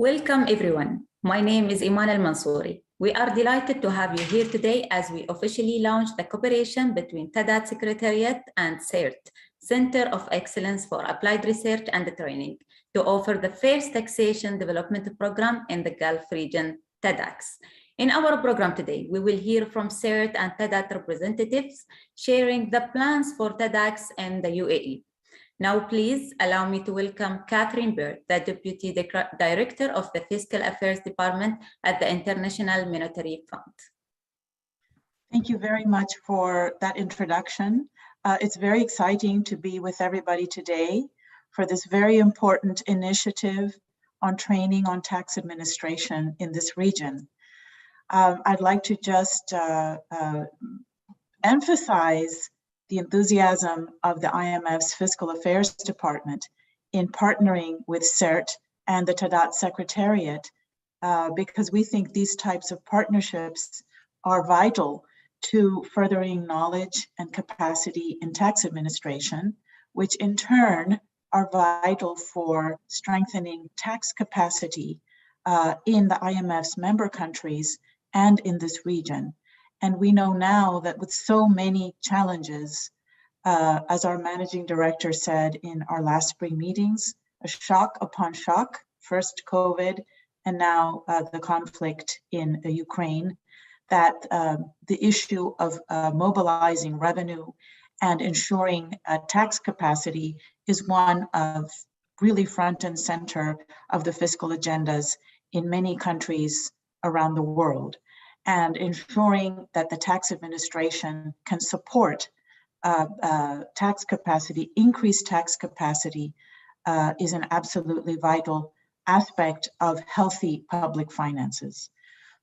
Welcome everyone. My name is Iman Al-Mansouri. We are delighted to have you here today as we officially launch the cooperation between TADAT Secretariat and CERT, Center of Excellence for Applied Research and Training, to offer the first taxation development program in the Gulf region, TADAX. In our program today, we will hear from CERT and TADAT representatives sharing the plans for TADAX and the UAE. Now, please allow me to welcome Catherine Bird, the Deputy Director of the Fiscal Affairs Department at the International Monetary Fund. Thank you very much for that introduction. It's very exciting to be with everybody today for this very important initiative on training on tax administration in this region. I'd like to just emphasize the enthusiasm of the IMF's Fiscal Affairs Department in partnering with CERT and the TADAT Secretariat, because we think these types of partnerships are vital to furthering knowledge and capacity in tax administration, which in turn are vital for strengthening tax capacity in the IMF's member countries and in this region. And we know now that with so many challenges, as our managing director said in our last spring meetings, a shock upon shock, first COVID, and now the conflict in Ukraine, that the issue of mobilizing revenue and ensuring tax capacity is one of really front and center of the fiscal agendas in many countries around the world. And ensuring that the tax administration can support tax capacity, increased tax capacity, is an absolutely vital aspect of healthy public finances.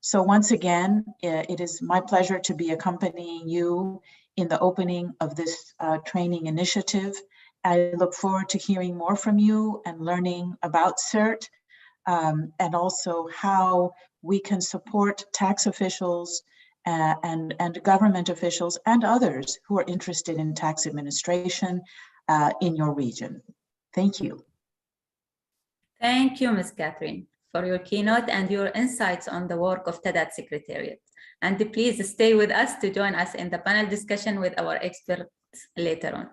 So once again, it is my pleasure to be accompanying you in the opening of this training initiative. I look forward to hearing more from you and learning about CERT, and also how we can support tax officials and government officials and others who are interested in tax administration in your region. Thank you. Thank you, Ms. Catherine, for your keynote and your insights on the work of TADAT Secretariat. And please stay with us to join us in the panel discussion with our experts later on.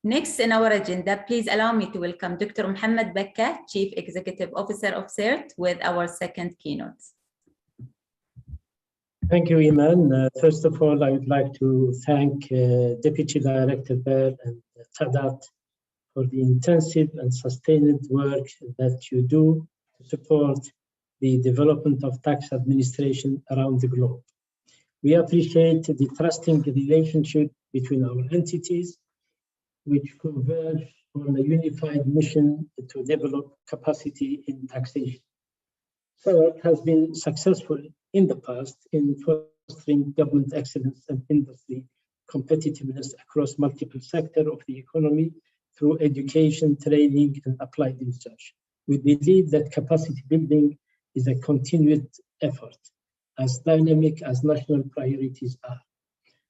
Next in our agenda, please allow me to welcome Dr. Mohammed Bakka, Chief Executive Officer of CERT, with our second keynote. Thank you, Iman. First of all, I would like to thank Deputy Director Bird and TADAT for the intensive and sustained work that you do to support the development of tax administration around the globe. We appreciate the trusting relationship between our entities, which converge on a unified mission to develop capacity in taxation. CERT has been successful in the past in fostering government excellence and industry competitiveness across multiple sectors of the economy through education, training, and applied research. We believe that capacity building is a continued effort, as dynamic as national priorities are.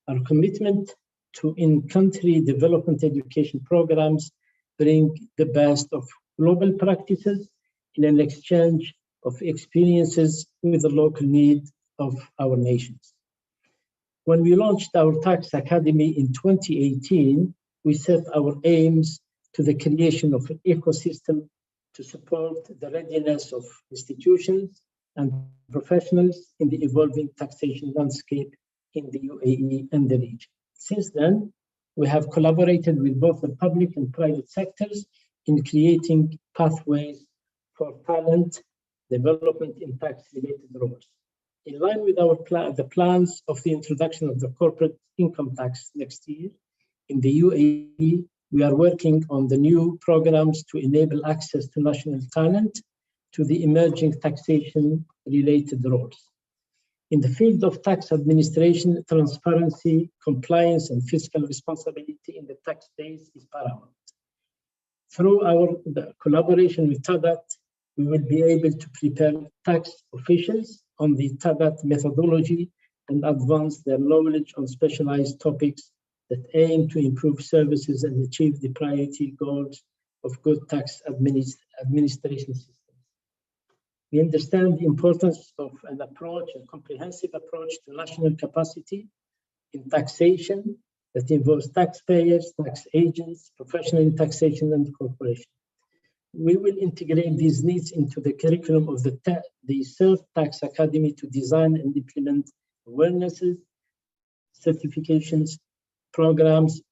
Our commitment to in-country development education programs bring the best of global practices in an exchange of experiences with the local need of our nations. When we launched our Tax Academy in 2018, we set our aims to the creation of an ecosystem to support the readiness of institutions and professionals in the evolving taxation landscape in the UAE and the region. Since then, we have collaborated with both the public and private sectors in creating pathways for talent development in tax-related roles. In line with the plans of the introduction of the corporate income tax next year, in the UAE, we are working on the new programs to enable access to national talent to the emerging taxation-related roles. In the field of tax administration, transparency, compliance, and fiscal responsibility in the tax base is paramount. Through the collaboration with TADAT, we will be able to prepare tax officials on the TADAT methodology and advance their knowledge on specialized topics that aim to improve services and achieve the priority goals of good tax administration systems. We understand the importance of an approach, a comprehensive approach to national capacity in taxation that involves taxpayers, tax agents, professionals in taxation, and corporations. We will integrate these needs into the curriculum of the CERT Tax Academy to design and implement awarenesses, certifications, programs,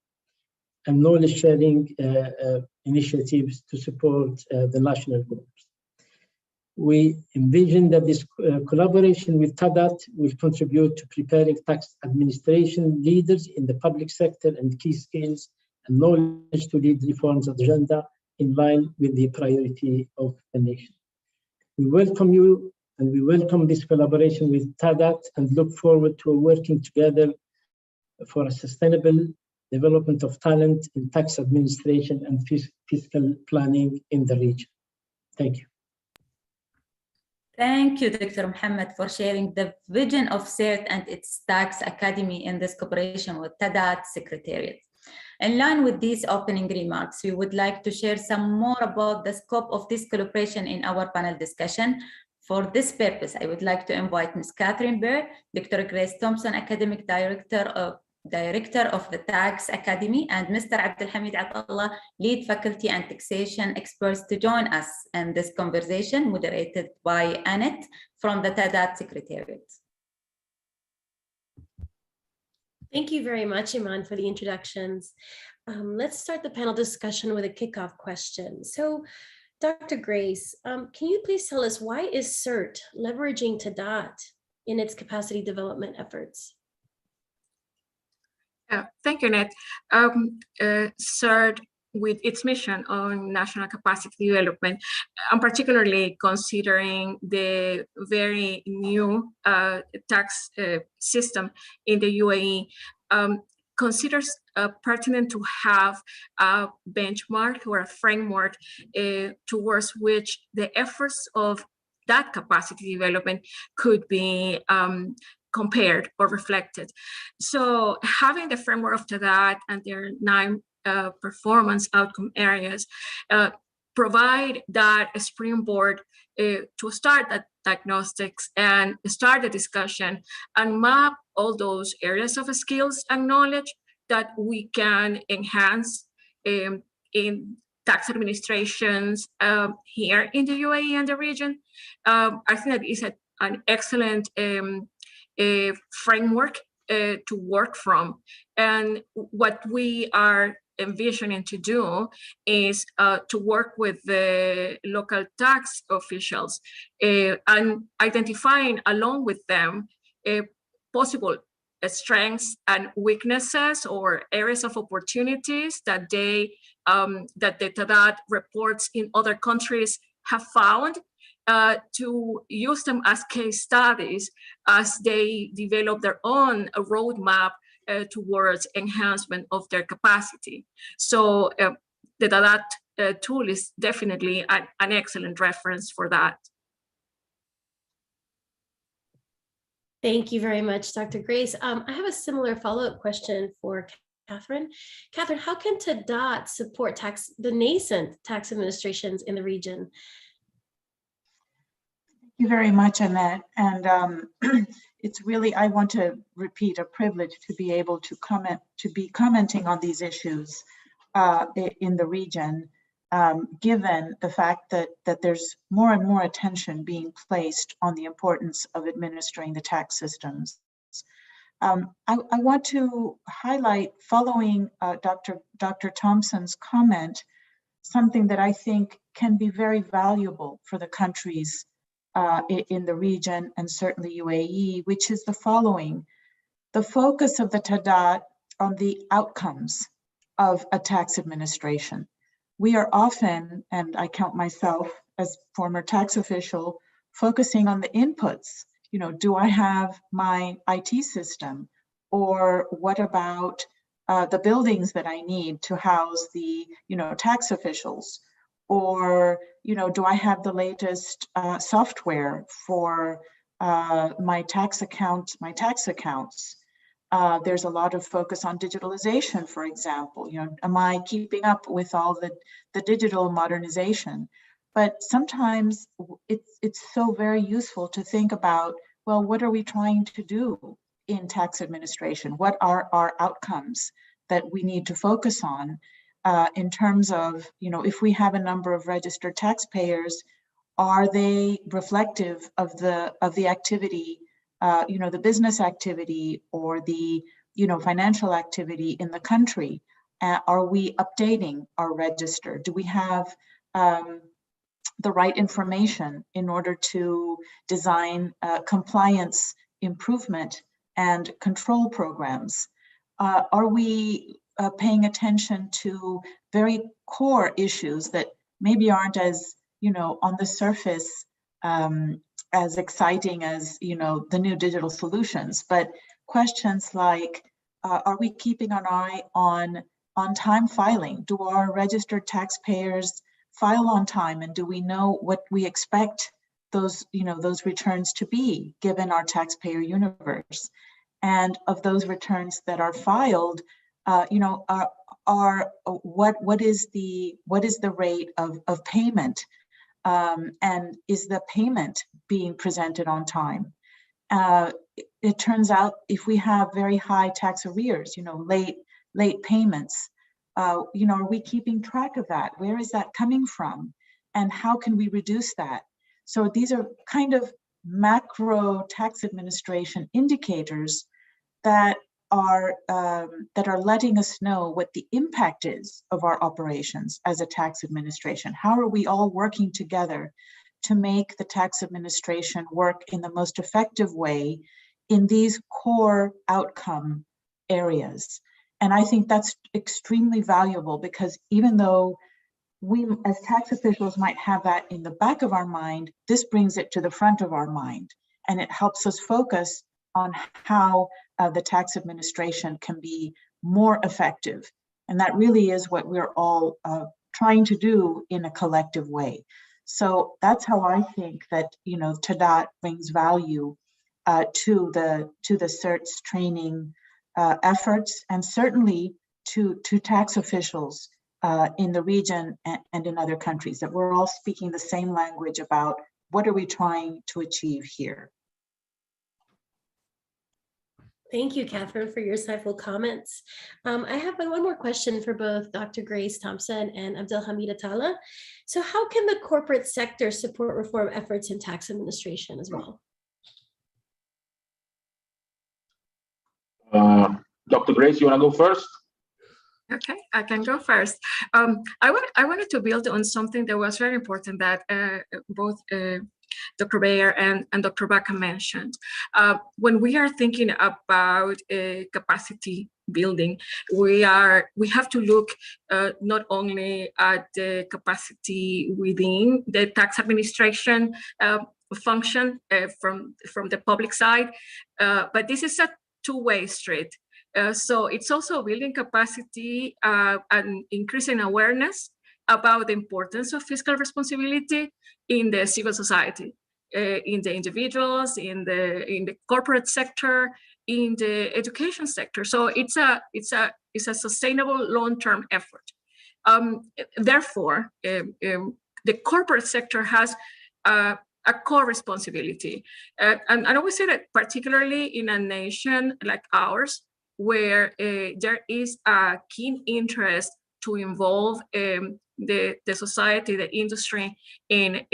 and knowledge sharing initiatives to support the national goals. We envision that this collaboration with TADAT will contribute to preparing tax administration leaders in the public sector and key skills and knowledge to lead reforms agenda in line with the priority of the nation. We welcome you and we welcome this collaboration with TADAT and look forward to working together for a sustainable development of talent in tax administration and fiscal planning in the region. Thank you. Thank you, Dr. Mohammed, for sharing the vision of CERT and its Tax Academy in this cooperation with TADAT Secretariat. In line with these opening remarks, we would like to share some more about the scope of this collaboration in our panel discussion. For this purpose, I would like to invite Ms. Catherine Bear, Dr. Grace Thompson, Academic Director of the Tax Academy, and Mr. Abdelhamid Atallah, Lead Faculty and Taxation Experts, to join us in this conversation moderated by Annette from the TADAT Secretariat. Thank you very much, Iman, for the introductions. Let's start the panel discussion with a kickoff question. So, Dr. Grace, can you please tell us why is CERT leveraging TADAT in its capacity development efforts? Thank you, Annette. CERT, with its mission on national capacity development, and particularly considering the very new tax system in the UAE, considers pertinent to have a benchmark or a framework towards which the efforts of that capacity development could be compared or reflected. So having the framework of TADAT and their 9 performance outcome areas provide that springboard to start that diagnostics and start the discussion and map all those areas of skills and knowledge that we can enhance in tax administrations here in the UAE and the region. I think that is an excellent framework to work from. And what we are envisioning to do is to work with the local tax officials and identifying along with them possible strengths and weaknesses or areas of opportunities that they that the TADAT reports in other countries have found, to use them as case studies as they develop their own roadmap towards enhancement of their capacity. So the TADAT tool is definitely an excellent reference for that. Thank you very much, Dr. Grace. I have a similar follow-up question for Catherine. Catherine, how can TADAT support the nascent tax administrations in the region? Thank you very much, Annette. And it's really, I want to repeat, a privilege to be able to be commenting on these issues in the region, given the fact that there's more and more attention being placed on the importance of administering the tax systems. I want to highlight, following Dr. Thompson's comment, something that I think can be very valuable for the countries in the region and certainly UAE, which is the following: the focus of the TADAT on the outcomes of a tax administration. We are often, and I count myself as former tax official, focusing on the inputs. You know, do I have my IT system? Or what about the buildings that I need to house the, tax officials? Or, do I have the latest software for my tax accounts? There's a lot of focus on digitalization, for example. Am I keeping up with all the digital modernization? But sometimes it's so very useful to think about, well, what are we trying to do in tax administration? What are our outcomes that we need to focus on in terms of, if we have a number of registered taxpayers, are they reflective of the activity, the business activity or the financial activity in the country? Are we updating our register? Do we have the right information in order to design compliance improvement and control programs? Are we paying attention to very core issues that maybe aren't as, on the surface as exciting as, the new digital solutions, but questions like, are we keeping an eye on time filing? Do our registered taxpayers file on time, and do we know what we expect those returns to be given our taxpayer universe? And of those returns that are filed, what is the rate of payment, and is the payment being presented on time? It turns out if we have very high tax arrears, late payments, are we keeping track of that? Where is that coming from? And how can we reduce that? So these are kind of macro tax administration indicators that are letting us know what the impact is of our operations as a tax administration. How are we all working together to make the tax administration work in the most effective way in these core outcome areas? And I think that's extremely valuable, because even though we as tax officials might have that in the back of our mind, this brings it to the front of our mind, and it helps us focus on how the tax administration can be more effective. And that really is what we're all trying to do in a collective way. So that's how I think that, TDOT brings value to the CERT's training efforts, and certainly to tax officials in the region and in other countries, that we're all speaking the same language about what are we trying to achieve here. Thank you, Catherine, for your insightful comments. I have one more question for both Dr. Grace Thompson and Abdelhamid Attallah. So how can the corporate sector support reform efforts in tax administration as well? Dr. Grace, you want to go first? Okay, I can go first. I wanted to build on something that was very important that both Dr. Bayer and Dr. Baca mentioned. When we are thinking about capacity building, we have to look not only at the capacity within the tax administration function from the public side, but this is a two-way street. So it's also building capacity and increasing awareness about the importance of fiscal responsibility in the civil society, in the individuals, in the corporate sector, in the education sector. So it's a sustainable long-term effort. Therefore, the corporate sector has a core responsibility, and I always say that particularly in a nation like ours, where there is a keen interest to involve the society, the industry in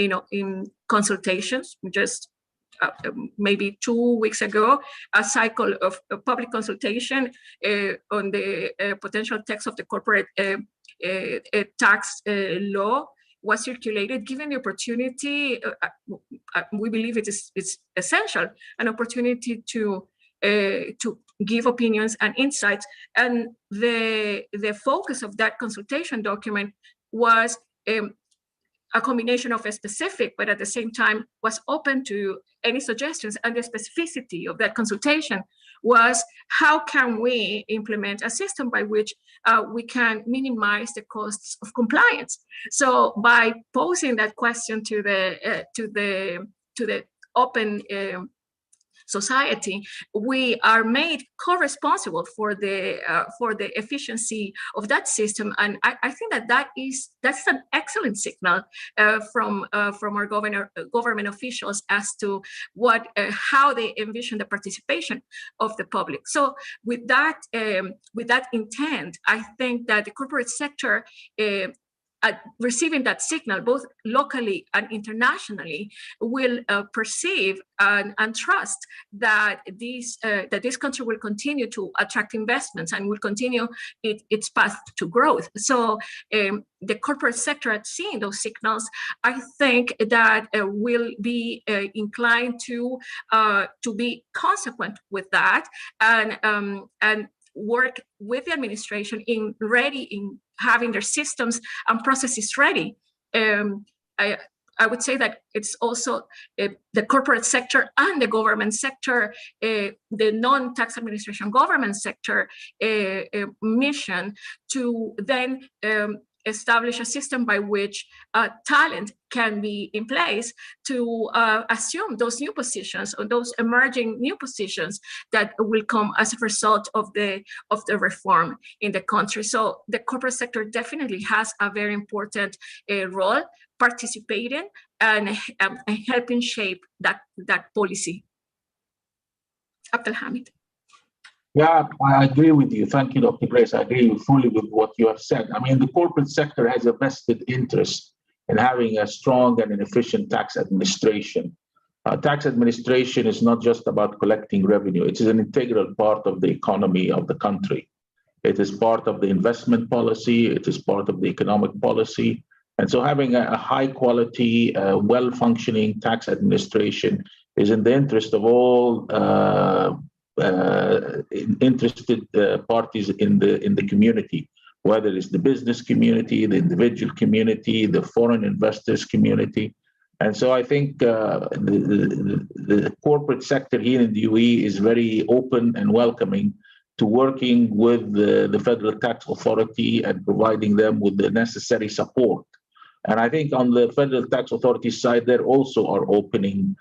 consultations. Just maybe 2 weeks ago, a cycle of public consultation on the potential text of the corporate tax law was circulated, given the opportunity. We believe it's essential, an opportunity to give opinions and insights. And the focus of that consultation document was a combination of a specific, but at the same time was open to any suggestions. And the specificity of that consultation was, how can we implement a system by which we can minimize the costs of compliance? So by posing that question to the open society, we are made co-responsible for the efficiency of that system. And I think that's an excellent signal from our government officials as to how they envision the participation of the public. So with that intent, I think that the corporate sector receiving that signal, both locally and internationally, will perceive and trust that this country will continue to attract investments and will continue its path to growth. So the corporate sector, at seeing those signals, I think that will be inclined to be consequent with that and work with the administration in having their systems and processes ready. I would say that it's also the corporate sector and the government sector, the non-tax administration government sector mission to then establish a system by which talent can be in place to assume those new positions or those emerging new positions that will come as a result of the reform in the country. So the corporate sector definitely has a very important role participating and helping shape that policy. Abdelhamid. Yeah, I agree with you. Thank you, Dr. Grace. I agree fully with what you have said. I mean, the corporate sector has a vested interest in having a strong and an efficient tax administration. Tax administration is not just about collecting revenue. It is an integral part of the economy of the country. It is part of the investment policy. It is part of the economic policy. And so having a high quality, well-functioning tax administration is in the interest of all interested parties in the community, whether it's the business community, the individual community, the foreign investors community. And so I think the corporate sector here in the UAE is very open and welcoming to working with the Federal Tax Authority and providing them with the necessary support. And I think on the Federal Tax Authority side, they also are open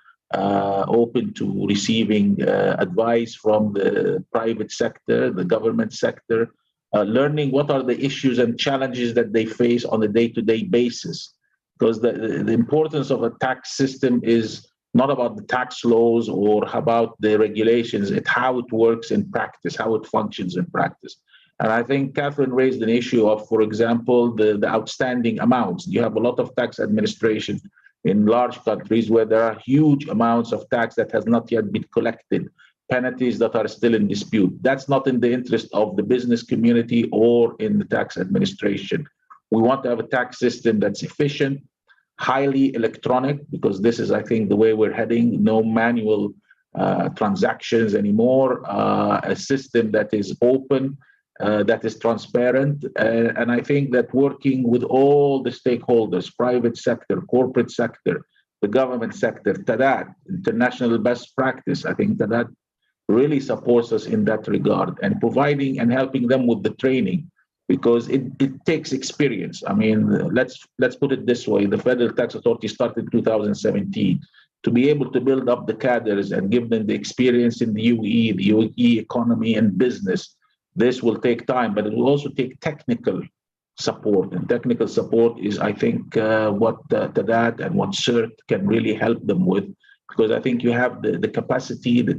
to receiving advice from the private sector, the government sector, learning what are the issues and challenges that they face on a day-to-day basis. Because the importance of a tax system is not about the tax laws or about the regulations, it's how it works in practice, how it functions in practice. And I think Catherine raised an issue of, for example, the outstanding amounts. You have a lot of tax administration in large countries where there are huge amounts of tax that has not yet been collected, penalties that are still in dispute. That's not in the interest of the business community or in the tax administration. We want to have a tax system that's efficient, highly electronic, because this is, I think, the way we're heading. No manual transactions anymore, a system that is open, that is transparent. And I think that working with all the stakeholders, private sector, corporate sector, the government sector, TADAT, international best practice, I think that really supports us in that regard, and providing and helping them with the training, because it takes experience. I mean, let's put it this way. The Federal Tax Authority started in 2017. To be able to build up the cadres and give them the experience in the UAE economy and business, this will take time, but it will also take technical support. And technical support is, I think, what TADAT and what CERT can really help them with, because I think you have the capacity, the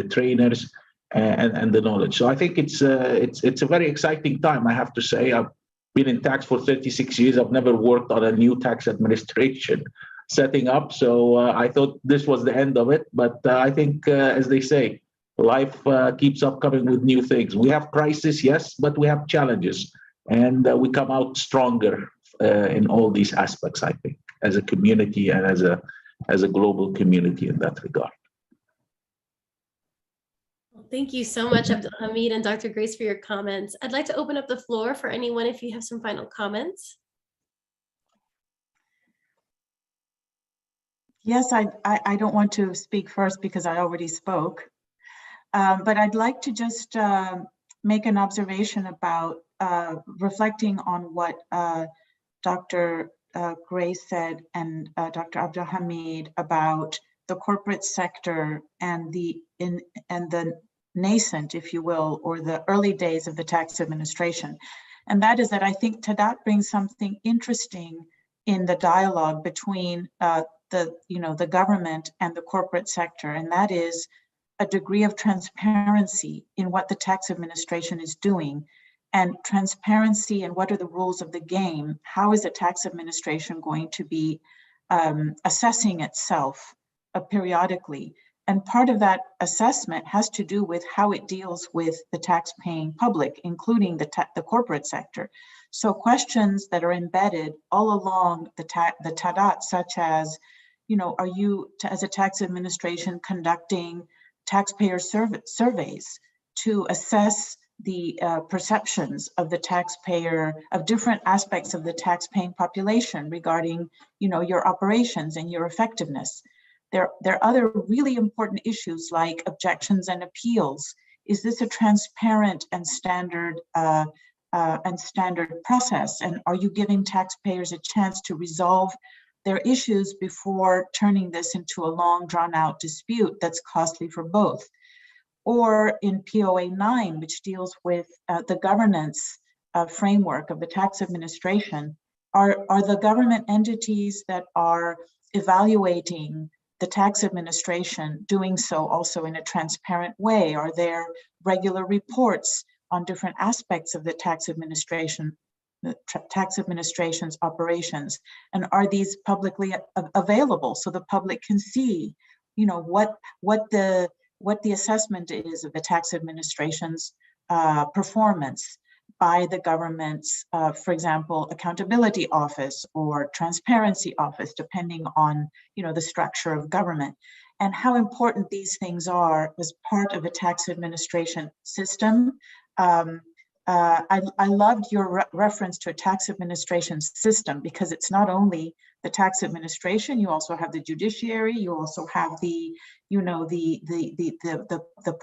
trainers, and the knowledge. So I think it's a very exciting time, I have to say. I've been in tax for 36 years. I've never worked on a new tax administration setting up. So I thought this was the end of it. But I think, as they say, life keeps up coming with new things. We have crisis, yes, but we have challenges. And we come out stronger in all these aspects, I think, as a community and as a global community in that regard. Thank you so much, Abdelhamid and Dr. Grace, for your comments. I'd like to open up the floor for anyone if you have some final comments. Yes, I don't want to speak first because I already spoke, but I'd like to just make an observation about reflecting on what Dr. Grace said and Dr. Abdelhamid about the corporate sector and the nascent, if you will, or the early days of the tax administration. And that is that I think TADAT brings something interesting in the dialogue between the government and the corporate sector, and that is a degree of transparency in what the tax administration is doing, and transparency in what are the rules of the game. How is the tax administration going to be assessing itself periodically? And part of that assessment has to do with how it deals with the tax-paying public, including the corporate sector. So questions that are embedded all along the TADAT, such as, are you, as a tax administration, conducting taxpayer surveys to assess the perceptions of the taxpayer, of different aspects of the tax-paying population regarding, your operations and your effectiveness? There are other really important issues like objections and appeals. Is this a transparent and standard process? And are you giving taxpayers a chance to resolve their issues before turning this into a long, drawn-out dispute that's costly for both? Or in POA 9, which deals with the governance framework of the tax administration, are the government entities that are evaluating the tax administration doing so also in a transparent way? Are there regular reports on different aspects of the tax administration, the tax administration's operations? And are these publicly available so the public can see, what the assessment is of the tax administration's performance by the government's, for example, accountability office or transparency office, depending on, the structure of government, and how important these things are as part of a tax administration system. I loved your reference to a tax administration system, because it's not only the tax administration, you also have the judiciary, you also have the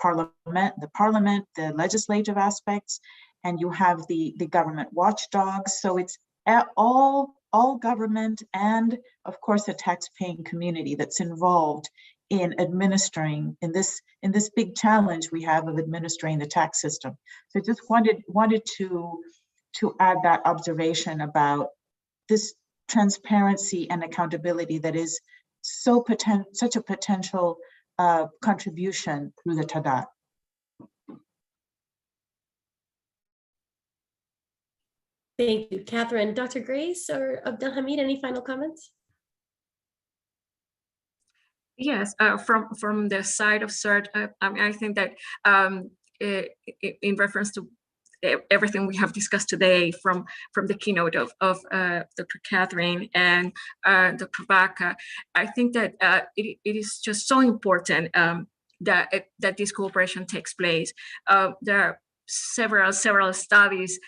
parliament, the legislative aspects, and you have the government watchdogs. So it's all government and, of course, the tax-paying community that's involved in administering in this big challenge we have of administering the tax system. So I just wanted to add that observation about this transparency and accountability that is such a potential contribution through the TADAT. Thank you, Catherine. Dr. Grace or Abdelhamid, any final comments? Yes, from the side of CERT, I think that in reference to everything we have discussed today, from the keynote of Dr. Catherine and Dr. Vaca, I think that it is just so important that this cooperation takes place. There are several studies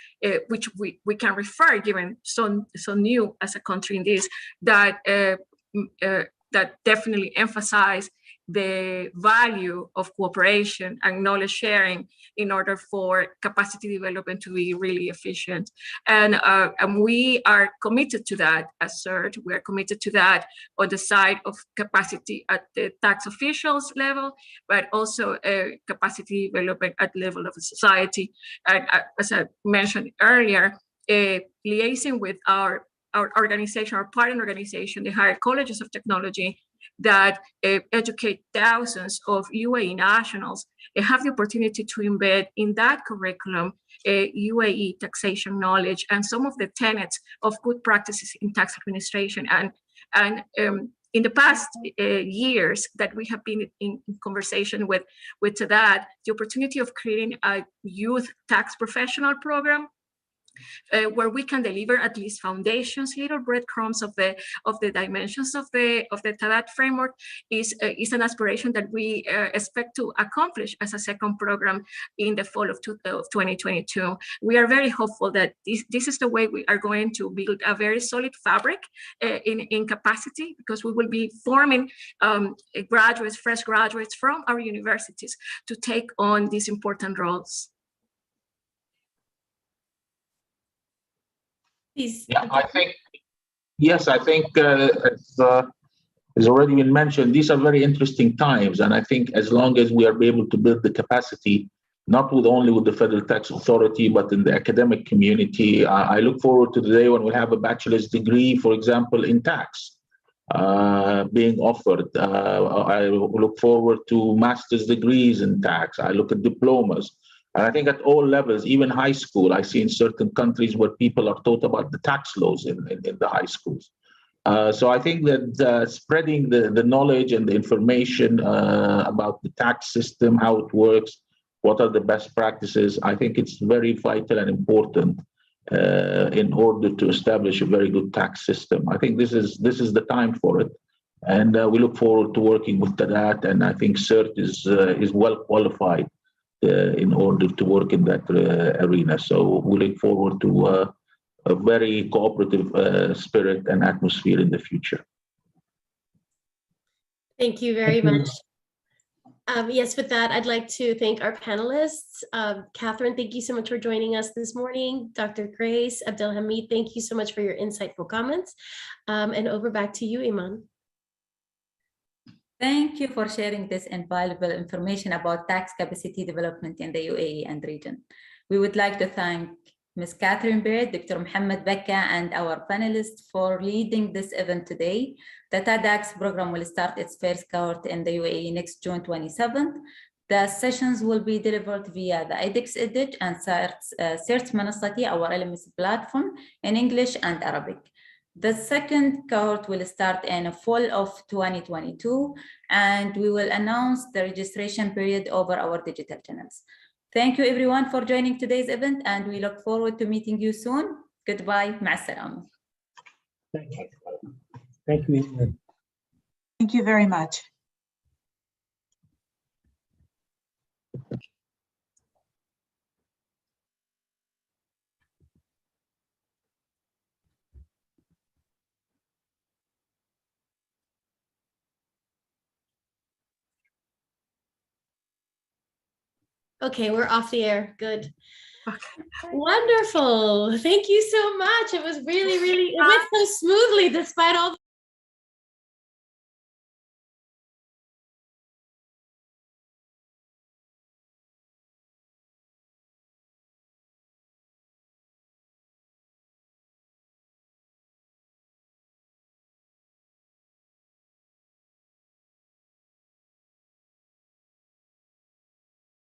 which we can refer, given so new as a country in this, that definitely emphasize the value of cooperation and knowledge sharing in order for capacity development to be really efficient. And we are committed to that as CERT. We are committed to that on the side of capacity at the tax officials level, but also capacity development at the level of the society. And as I mentioned earlier, liaising with our organization, our partner organization, the Higher Colleges of Technology, that educate thousands of UAE nationals, have the opportunity to embed in that curriculum UAE taxation knowledge and some of the tenets of good practices in tax administration. And in the past years that we have been in conversation with TADAT, the opportunity of creating a youth tax professional program where we can deliver at least foundations, little breadcrumbs of the dimensions of the TADAT framework is an aspiration that we expect to accomplish as a second program in the fall of 2022. We are very hopeful that this is the way we are going to build a very solid fabric in capacity, because we will be forming fresh graduates from our universities to take on these important roles. Please. Yeah, I think as has already been mentioned, these are very interesting times. And I think as long as we are able to build the capacity, not only with the Federal Tax Authority, but in the academic community, I look forward to the day when we have a bachelor's degree, for example, in tax being offered. I look forward to master's degrees in tax. I look at diplomas. And I think at all levels, even high school, I see in certain countries where people are taught about the tax laws in the high schools. So I think that spreading the knowledge and the information about the tax system, how it works, what are the best practices, I think it's very vital and important in order to establish a very good tax system. I think this is the time for it. And we look forward to working with TADAT, and I think CERT is well qualified in order to work in that arena. So we look forward to a very cooperative spirit and atmosphere in the future. Thank you very much. Yes, with that, I'd like to thank our panelists. Catherine, thank you so much for joining us this morning. Dr. Grace, Abdelhamid, thank you so much for your insightful comments. And over back to you, Iman. Thank you for sharing this invaluable information about tax capacity development in the UAE and region. We would like to thank Ms. Catherine Baird, Dr. Mohammed Bekka, and our panelists for leading this event today. The TADAX program will start its first cohort in the UAE next June 27th. The sessions will be delivered via the edX Edit and CERT Manasati, our LMS platform, in English and Arabic. The second cohort will start in fall of 2022, and we will announce the registration period over our digital channels. Thank you everyone for joining today's event, and we look forward to meeting you soon. Goodbye. مع السلامة. Thank you. Thank you. Thank you very much. Okay, we're off the air. Good. Wonderful. Thank you so much. It was really, it went so smoothly despite all